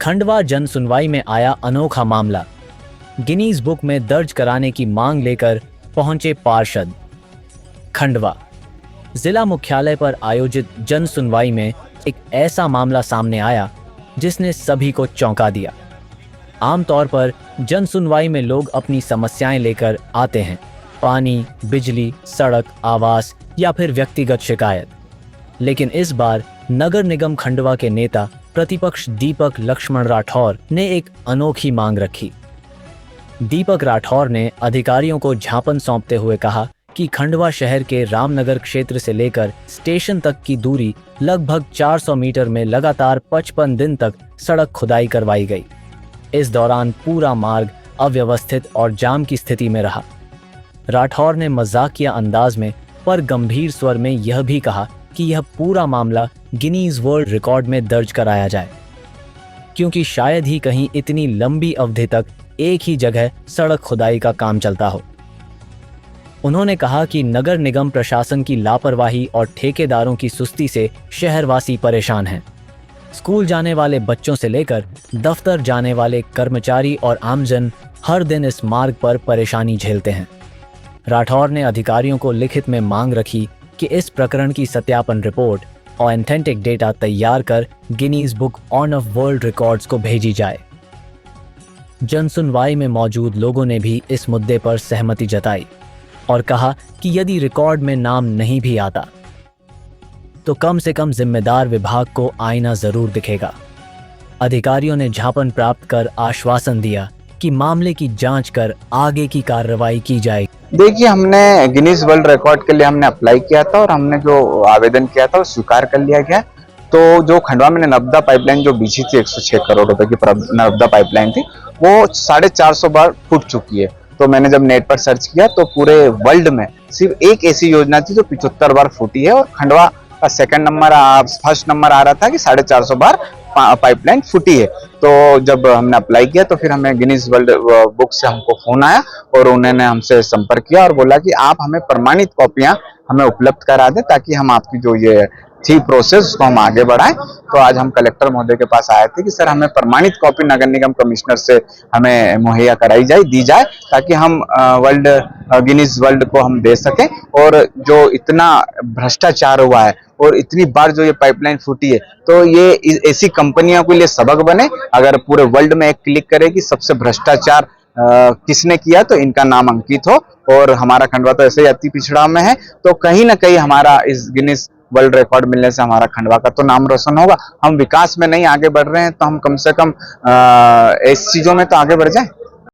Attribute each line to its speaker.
Speaker 1: खंडवा जन सुनवाई में आया अनोखा मामला। गिनीज बुक में दर्ज कराने की मांग लेकर पहुंचे पार्षद। खंडवा जिला मुख्यालय पर आयोजित जन सुनवाई में एक ऐसा मामला सामने आया जिसने सभी को चौंका दिया। आमतौर पर जन सुनवाई में लोग अपनी समस्याएं लेकर आते हैं, पानी, बिजली, सड़क, आवास या फिर व्यक्तिगत शिकायत। लेकिन इस बार नगर निगम खंडवा के नेता प्रतिपक्ष दीपक लक्ष्मण राठौर ने एक अनोखी मांग रखी। दीपक राठौर ने अधिकारियों को ज्ञापन सौंपते हुए कहा कि खंडवा शहर के रामनगर क्षेत्र से लेकर स्टेशन तक की दूरी लगभग 400 मीटर में लगातार 55 दिन तक सड़क खुदाई करवाई गई। इस दौरान पूरा मार्ग अव्यवस्थित और जाम की स्थिति में रहा। राठौर ने मजाकिया अंदाज में पर गंभीर स्वर में यह भी कहा कि यह पूरा मामला गिनीज वर्ल्ड रिकॉर्ड में दर्ज कराया जाए, क्योंकि शायद ही कहीं इतनी लंबी अवधि तक एक ही जगह सड़क खुदाई का काम चलता हो। उन्होंने कहा कि नगर निगम प्रशासन की लापरवाही और ठेकेदारों की सुस्ती से शहरवासी परेशान हैं। स्कूल जाने वाले बच्चों से लेकर दफ्तर जाने वाले कर्मचारी और आमजन हर दिन इस मार्ग पर परेशानी झेलते हैं। राठौर ने अधिकारियों को लिखित में मांग रखी कि इस प्रकरण की सत्यापन रिपोर्ट और ऑथेंटिक डेटा तैयार कर Guinness book of world records को भेजी जाए। जन सुनवाई में मौजूद लोगों ने भी इस मुद्दे पर सहमति जताई और कहा कि यदि रिकॉर्ड में नाम नहीं भी आता तो कम से कम जिम्मेदार विभाग को आईना जरूर दिखेगा। अधिकारियों ने ज्ञापन प्राप्त कर आश्वासन दिया कि मामले की जांच कर आगे की कार्रवाई की जाएगी।
Speaker 2: देखिए, हमने गिनीज वर्ल्ड रिकॉर्ड के लिए हमने अप्लाई किया था और हमने जो आवेदन किया था वो स्वीकार कर लिया गया। तो जो खंडवा में नर्मदा पाइपलाइन जो बिछी थी 106 करोड़ रुपए की नर्मदा पाइपलाइन थी, वो 450 बार फूट चुकी है। तो मैंने जब नेट पर सर्च किया तो पूरे वर्ल्ड में सिर्फ एक ऐसी योजना थी जो 75 बार फूटी है, और खंडवा का फर्स्ट नंबर आ रहा था कि 450 बार पाइपलाइन फूटी है। तो जब हमने अप्लाई किया तो फिर हमें गिनीज वर्ल्ड बुक से हमको फोन आया और उन्होंने हमसे संपर्क किया और बोला कि आप हमें प्रमाणित कॉपियां हमें उपलब्ध करा दें ताकि हम आपकी जो ये थी प्रोसेस उसको हम आगे बढ़ाएं। तो आज हम कलेक्टर महोदय के पास आए थे कि सर हमें प्रमाणित कॉपी नगर निगम कमिश्नर से हमें मुहैया कराई जाए, दी जाए, ताकि हम गिनीज वर्ल्ड को हम दे सकें। और जो इतना भ्रष्टाचार हुआ है और इतनी बार जो ये पाइपलाइन फूटी है, तो ये ऐसी कंपनियों के लिए सबक बने। अगर पूरे वर्ल्ड में एक क्लिक करे कि सबसे भ्रष्टाचार किसने किया तो इनका नाम अंकित हो। और हमारा खंडवा तो ऐसे ही अति पिछड़ा में है, तो कहीं ना कहीं हमारा इस गिनीज वर्ल्ड रिकॉर्ड मिलने से हमारा खंडवा का तो नाम रोशन होगा। हम विकास में नहीं आगे बढ़ रहे हैं तो हम कम से कम इस चीजों में तो आगे बढ़ जाएं।